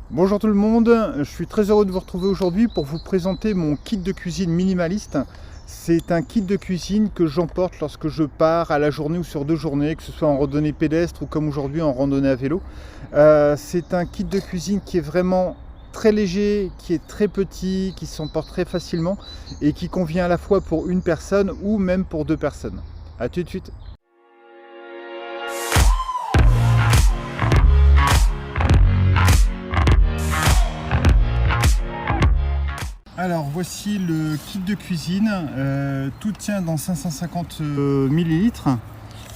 Bonjour tout le monde, je suis très heureux de vous retrouver aujourd'hui pour vous présenter mon kit de cuisine minimaliste. C'est un kit de cuisine que j'emporte lorsque je pars à la journée ou sur 2 journées, que ce soit en randonnée pédestre ou comme aujourd'hui en randonnée à vélo. C'est un kit de cuisine qui est vraiment très léger, qui est très petit, qui s'emporte très facilement et qui convient à la fois pour une personne ou même pour 2 personnes. A tout de suite. Alors voici le kit de cuisine, tout tient dans 550 millilitres.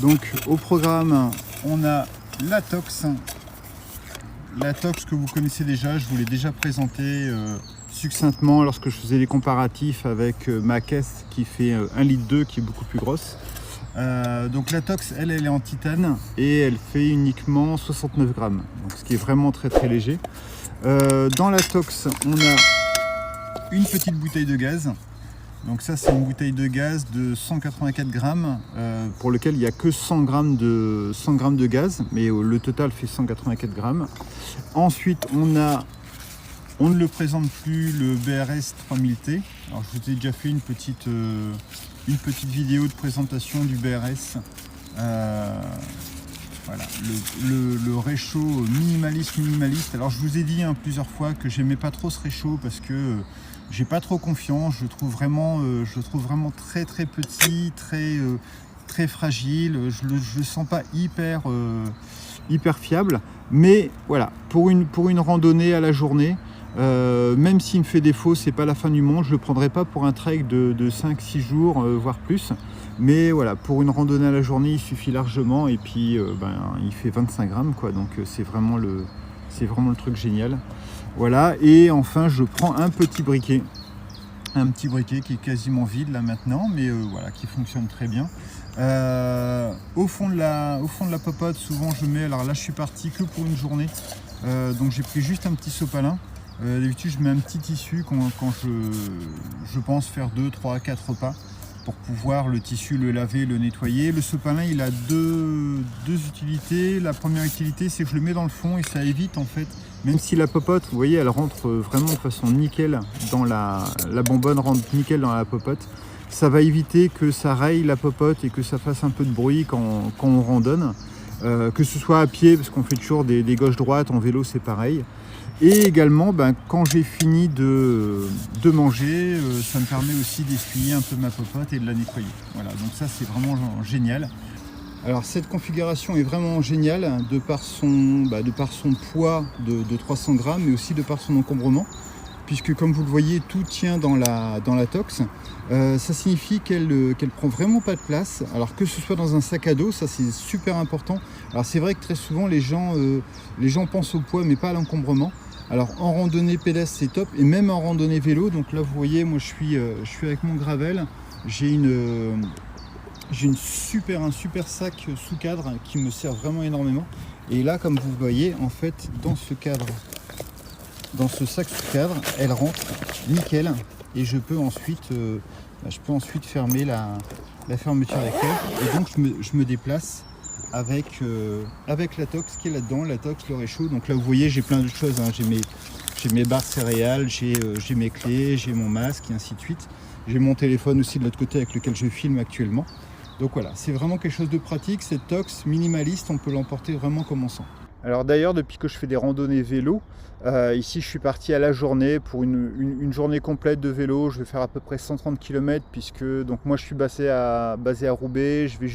Donc au programme on a la tox que vous connaissez déjà, je vous l'ai déjà présenté succinctement lorsque je faisais les comparatifs avec ma caisse qui fait 1,2 litre qui est beaucoup plus grosse. Donc la tox elle est en titane et elle fait uniquement 69 grammes, donc ce qui est vraiment très très léger. Dans la tox on a une petite bouteille de gaz. Donc ça c'est une bouteille de gaz de 184 grammes pour lequel il n'y a que 100 grammes de gaz, mais le total fait 184 grammes. Ensuite on ne le présente plus, le BRS 3000T. Alors je vous ai déjà fait une petite vidéo de présentation du BRS. Voilà, le réchaud minimaliste. Alors je vous ai dit plusieurs fois que j'aimais pas trop ce réchaud parce que j'ai pas trop confiance. Je le trouve vraiment très très petit, très fragile. Je le sens pas hyper fiable. Mais voilà, pour une randonnée à la journée, même s'il me fait défaut, c'est pas la fin du monde. Je le prendrai pas pour un trek de 5-6 jours, voire plus. Mais voilà, pour une randonnée à la journée, il suffit largement. Et puis, il fait 25 grammes, quoi. Donc, c'est vraiment le truc génial. Voilà. Et enfin, je prends un petit briquet qui est quasiment vide là maintenant, mais voilà, qui fonctionne très bien. Au fond de la popote, souvent je mets. Alors là, je suis parti que pour une journée, donc j'ai pris juste un petit sopalin. D'habitude, je mets un petit tissu quand je pense faire 2, 3, 4 repas pour pouvoir le tissu le laver, le nettoyer. Le sopalin, il a deux utilités. La première utilité, c'est que je le mets dans le fond et ça évite en fait, même si la popote, vous voyez, elle rentre vraiment de façon nickel dans la bonbonne rentre nickel dans la popote. Ça va éviter que ça raye la popote et que ça fasse un peu de bruit quand on randonne. Que ce soit à pied, parce qu'on fait toujours des gauches-droites, en vélo c'est pareil. Et également, quand j'ai fini de manger, ça me permet aussi d'essuyer un peu ma popote et de la nettoyer. Voilà, donc ça c'est vraiment génial. Alors cette configuration est vraiment géniale de par son poids de 300 grammes, mais aussi de par son encombrement, puisque comme vous le voyez, tout tient dans la tox. Ça signifie qu'elle prend vraiment pas de place, alors que ce soit dans un sac à dos, ça c'est super important. Alors c'est vrai que très souvent les gens pensent au poids mais pas à l'encombrement. Alors en randonnée pédestre c'est top, et même en randonnée vélo. Donc là vous voyez, moi je suis avec mon gravel, j'ai un super sac sous cadre qui me sert vraiment énormément. Et là, comme vous voyez, en fait, dans ce sac sous cadre, elle rentre nickel, et je peux ensuite fermer la fermeture avec elle. Et donc je me déplace avec la tox qui est là-dedans, la tox, le réchaud. Donc là vous voyez, j'ai plein de choses, hein. J'ai mes barres céréales, j'ai mes clés, j'ai mon masque et ainsi de suite. J'ai mon téléphone aussi de l'autre côté avec lequel je filme actuellement. Donc voilà, c'est vraiment quelque chose de pratique. Cette tox minimaliste, on peut l'emporter vraiment comme on sent. Alors d'ailleurs, depuis que je fais des randonnées vélo, ici je suis parti à la journée pour une journée complète de vélo. Je vais faire à peu près 130 km, puisque donc moi je suis basé à Roubaix. Je vais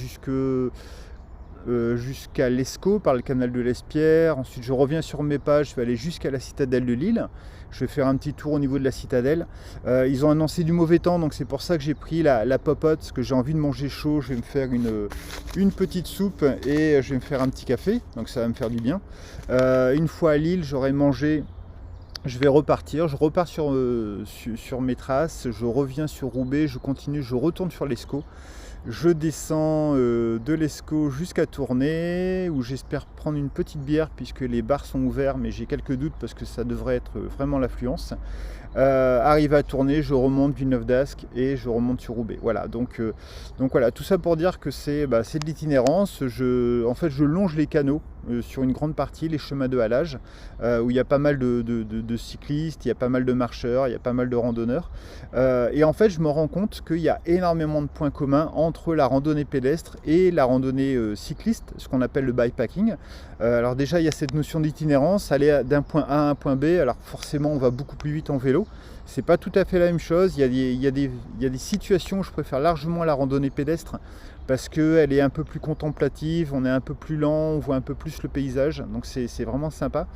jusqu'à l'Escaut par le canal de l'Espierre. Ensuite je reviens sur mes pas, je vais aller jusqu'à la citadelle de Lille. Je vais faire un petit tour au niveau de la citadelle. Ils ont annoncé du mauvais temps, donc c'est pour ça que j'ai pris la popote, parce que j'ai envie de manger chaud. Je vais me faire une petite soupe et je vais me faire un petit café, donc ça va me faire du bien. Une fois à Lille, j'aurai mangé. Je vais repartir, je repars sur mes traces, je reviens sur Roubaix, je continue, je retourne sur l'Escaut. Je descends de l'Escaut jusqu'à Tournai, où j'espère prendre une petite bière puisque les bars sont ouverts, mais j'ai quelques doutes parce que ça devrait être vraiment l'affluence. Arrivé à Tournai, je remonte Villeneuve d'Ascq et je remonte sur Roubaix. Voilà, donc voilà, tout ça pour dire que c'est de l'itinérance. En fait, je longe les canaux sur une grande partie, les chemins de halage, où il y a pas mal de cyclistes, il y a pas mal de marcheurs, il y a pas mal de randonneurs. Et en fait, je me rends compte qu'il y a énormément de points communs entre la randonnée pédestre et la randonnée cycliste, ce qu'on appelle le bikepacking. Alors déjà, il y a cette notion d'itinérance, aller d'un point A à un point B. Alors forcément, on va beaucoup plus vite en vélo. C'est pas tout à fait la même chose. Il y a des situations où je préfère largement la randonnée pédestre parce qu'elle est un peu plus contemplative, on est un peu plus lent, on voit un peu plus le paysage, donc c'est vraiment sympa.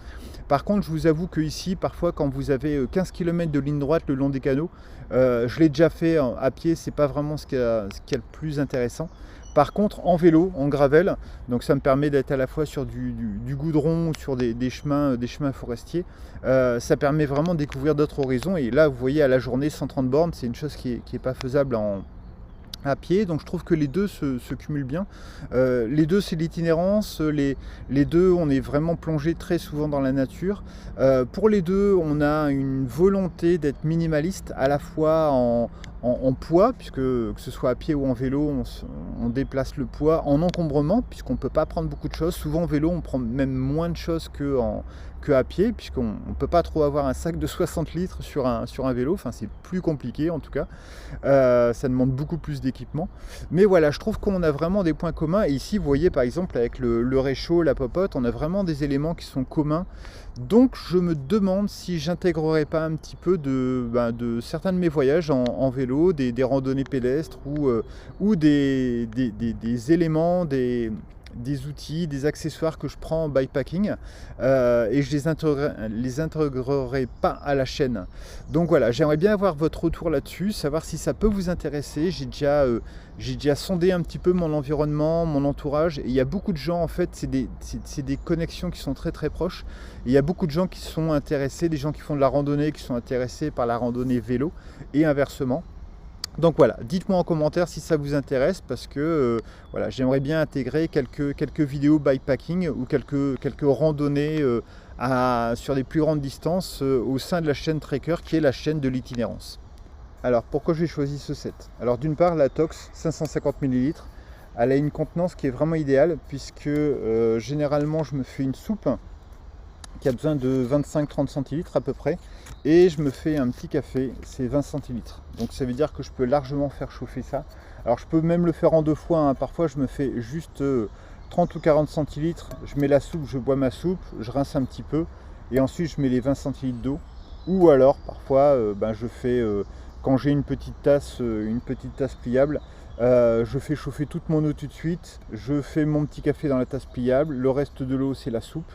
Par contre, je vous avoue que ici, parfois, quand vous avez 15 km de ligne droite le long des canaux, je l'ai déjà fait à pied, c'est pas vraiment ce qu'il y a le plus intéressant. Par contre, en vélo, en gravel, donc ça me permet d'être à la fois sur du goudron ou sur des chemins forestiers. Ça permet vraiment de découvrir d'autres horizons. Et là, vous voyez, à la journée, 130 bornes, c'est une chose qui est pas faisable à pied, donc je trouve que les deux se cumulent bien. Les deux, c'est l'itinérance, les deux, on est vraiment plongé très souvent dans la nature. Pour les deux, on a une volonté d'être minimaliste, à la fois en poids, puisque que ce soit à pied ou en vélo, on déplace le poids, en encombrement, puisqu'on ne peut pas prendre beaucoup de choses. Souvent en vélo, on prend même moins de choses que à pied, puisqu'on ne peut pas trop avoir un sac de 60 litres sur un vélo, enfin c'est plus compliqué en tout cas, ça demande beaucoup plus d'équipement. Mais voilà, je trouve qu'on a vraiment des points communs, et ici vous voyez par exemple avec le réchaud, la popote, on a vraiment des éléments qui sont communs. Donc je me demande si j'intégrerai pas un petit peu de certains de mes voyages en vélo, des randonnées pédestres ou des éléments, des outils, des accessoires que je prends en bikepacking et je les intégrerai pas à la chaîne. Donc voilà, j'aimerais bien avoir votre retour là-dessus, savoir si ça peut vous intéresser. J'ai déjà sondé un petit peu mon environnement, mon entourage, et il y a beaucoup de gens, en fait, c'est des connexions qui sont très très proches. Et il y a beaucoup de gens qui sont intéressés, des gens qui font de la randonnée, qui sont intéressés par la randonnée vélo et inversement. Donc voilà, dites-moi en commentaire si ça vous intéresse, parce que voilà, j'aimerais bien intégrer quelques vidéos bikepacking ou quelques randonnées sur des plus grandes distances au sein de la chaîne Trekker, qui est la chaîne de l'itinérance. Alors pourquoi j'ai choisi ce set? Alors d'une part, la Tox 550 ml, elle a une contenance qui est vraiment idéale, puisque généralement je me fais une soupe qui a besoin de 25-30 centilitres à peu près, et je me fais un petit café, c'est 20 centilitres. Donc ça veut dire que je peux largement faire chauffer ça. Alors je peux même le faire en deux fois, hein. Parfois je me fais juste 30 ou 40 centilitres, je mets la soupe, je bois ma soupe, je rince un petit peu, et ensuite je mets les 20 centilitres d'eau. Ou alors parfois je fais, quand j'ai une petite tasse pliable, je fais chauffer toute mon eau tout de suite, je fais mon petit café dans la tasse pliable, le reste de l'eau c'est la soupe.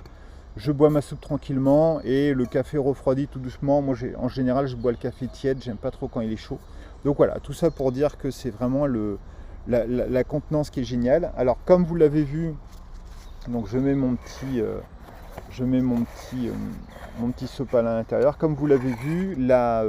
Je bois ma soupe tranquillement et le café refroidit tout doucement. Moi, en général, je bois le café tiède, j'aime pas trop quand il est chaud. Donc voilà, tout ça pour dire que c'est vraiment la contenance qui est géniale. Alors, comme vous l'avez vu, donc je mets mon petit sopalin à l'intérieur. Comme vous l'avez vu, la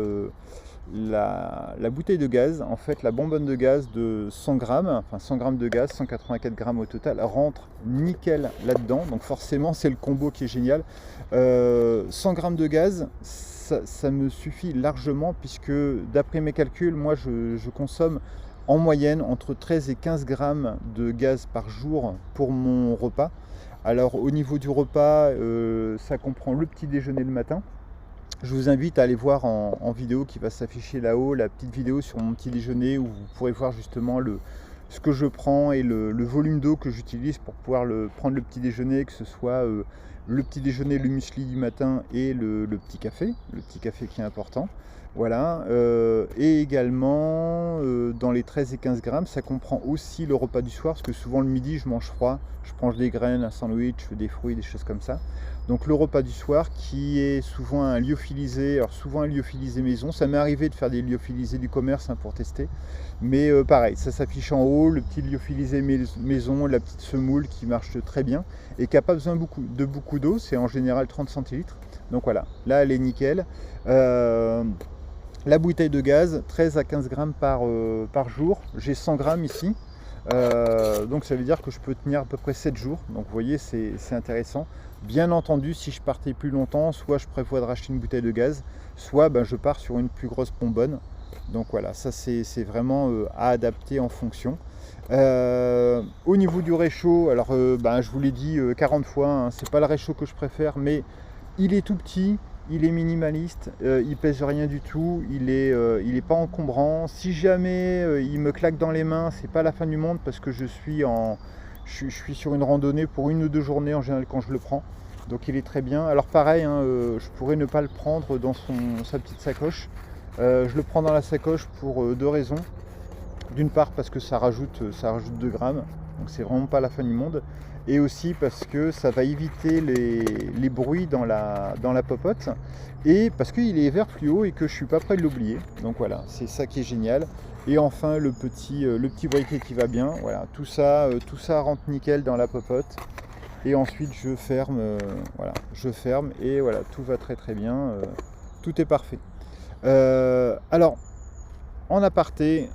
bouteille de gaz, en fait la bonbonne de gaz de 100 grammes, enfin 100 grammes de gaz, 184 grammes au total, rentre nickel là-dedans. Donc forcément c'est le combo qui est génial. 100 grammes de gaz, ça me suffit largement, puisque d'après mes calculs, moi je consomme en moyenne entre 13 et 15 grammes de gaz par jour pour mon repas. Alors au niveau du repas, ça comprend le petit déjeuner le matin. Je vous invite à aller voir en vidéo qui va s'afficher là-haut, la petite vidéo sur mon petit déjeuner, où vous pourrez voir justement ce que je prends et le volume d'eau que j'utilise pour pouvoir prendre le petit déjeuner, que ce soit le petit déjeuner, le muesli du matin et le petit café qui est important. Voilà, et également dans les 13 et 15 grammes, ça comprend aussi le repas du soir, parce que souvent le midi je mange froid, je prends des graines, un sandwich, des fruits, des choses comme ça. Donc le repas du soir qui est souvent un lyophilisé, alors souvent un lyophilisé maison, ça m'est arrivé de faire des lyophilisés du commerce pour tester, mais pareil, ça s'affiche en haut, le petit lyophilisé maison, la petite semoule qui marche très bien et qui n'a pas besoin de beaucoup d'eau, c'est en général 30 centilitres. Donc voilà, là elle est nickel. La bouteille de gaz, 13 à 15 grammes par jour. J'ai 100 grammes ici. Donc ça veut dire que je peux tenir à peu près 7 jours. Donc vous voyez, c'est intéressant. Bien entendu, si je partais plus longtemps, soit je prévois de racheter une bouteille de gaz, soit je pars sur une plus grosse bonbonne. Donc voilà, ça c'est vraiment à adapter en fonction. Au niveau du réchaud, alors je vous l'ai dit 40 fois, hein, c'est pas le réchaud que je préfère, mais il est tout petit, il est minimaliste, il pèse rien du tout, il est pas encombrant. Si jamais il me claque dans les mains, c'est pas la fin du monde parce que je suis sur une randonnée pour 1 ou 2 journées en général quand je le prends. Donc il est très bien. Alors pareil, hein, je pourrais ne pas le prendre dans sa petite sacoche. Je le prends dans la sacoche pour 2 raisons. D'une part parce que ça rajoute 2 grammes, donc c'est vraiment pas la fin du monde. Et aussi parce que ça va éviter les bruits dans la popote. Et parce qu'il est vert fluo et que je suis pas prêt de l'oublier. Donc voilà, c'est ça qui est génial. Et enfin le petit briquet qui va bien. Voilà, tout ça rentre nickel dans la popote. Et ensuite je ferme, je ferme et voilà, tout va très très bien. Tout est parfait. Alors, en aparté,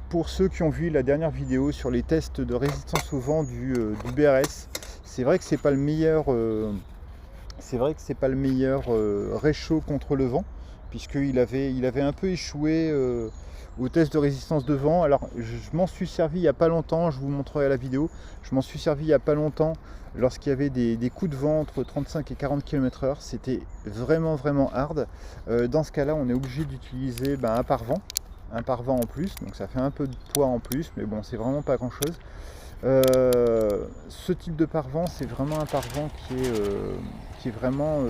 pour ceux qui ont vu la dernière vidéo sur les tests de résistance au vent du BRS, c'est vrai que c'est pas le meilleur, réchaud contre le vent, puisqu'il avait un peu échoué au test de résistance de vent. Alors je m'en suis servi il n'y a pas longtemps, je vous montrerai la vidéo, je m'en suis servi il n'y a pas longtemps lorsqu'il y avait des coups de vent entre 35 et 40 km/h, c'était vraiment hard. Dans ce cas là on est obligé d'utiliser un pare-vent en plus, donc ça fait un peu de poids en plus, mais bon c'est vraiment pas grand chose. Ce type de pare-vent, c'est vraiment un pare-vent qui est vraiment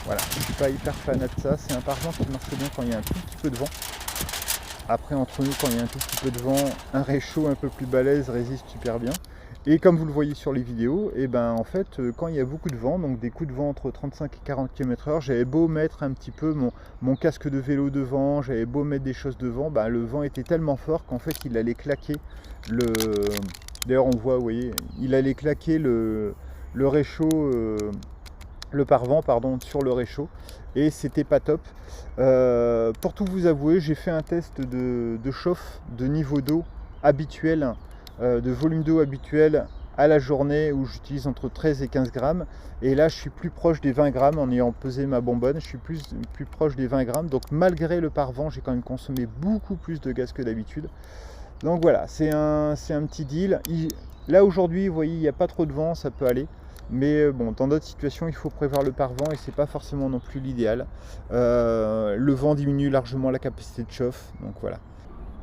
voilà, je suis pas hyper fan de ça. C'est un pare-vent qui marche bien quand il y a un tout petit peu de vent. Après, entre nous, quand il y a un tout petit peu de vent, un réchaud un peu plus balèze résiste super bien. Et comme vous le voyez sur les vidéos, et en fait, quand il y a beaucoup de vent, donc des coups de vent entre 35 et 40 km/h, j'avais beau mettre un petit peu mon casque de vélo devant, j'avais beau mettre des choses devant, le vent était tellement fort qu'en fait il allait claquer D'ailleurs on voit, vous voyez, il allait claquer le réchaud, le pare-vent pardon, sur le réchaud, et c'était pas top. Pour tout vous avouer, j'ai fait un test de chauffe de niveau d'eau habituel, de volume d'eau habituel à la journée, où j'utilise entre 13 et 15 grammes, et là je suis plus proche des 20 grammes en ayant pesé ma bonbonne, je suis plus proche des 20 grammes, donc malgré le pare-vent j'ai quand même consommé beaucoup plus de gaz que d'habitude. Donc voilà, c'est un petit deal. Là aujourd'hui, vous voyez, il n'y a pas trop de vent, ça peut aller. Mais bon, dans d'autres situations, il faut prévoir le pare-vent et c'est pas forcément non plus l'idéal. Le vent diminue largement la capacité de chauffe, donc voilà.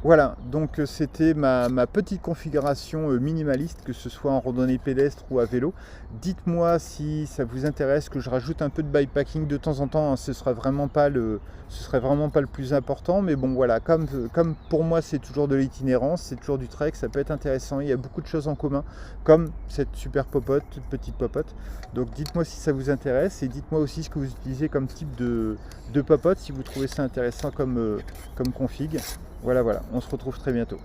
Voilà, donc c'était ma petite configuration minimaliste, que ce soit en randonnée pédestre ou à vélo. Dites-moi si ça vous intéresse que je rajoute un peu de bikepacking de temps en temps, hein, ce serait vraiment pas le plus important, mais bon voilà, comme pour moi c'est toujours de l'itinérance, c'est toujours du trek, ça peut être intéressant, il y a beaucoup de choses en commun, comme cette super popote, toute petite popote. Donc dites-moi si ça vous intéresse et dites-moi aussi ce que vous utilisez comme type de popote, si vous trouvez ça intéressant comme config. Voilà, on se retrouve très bientôt.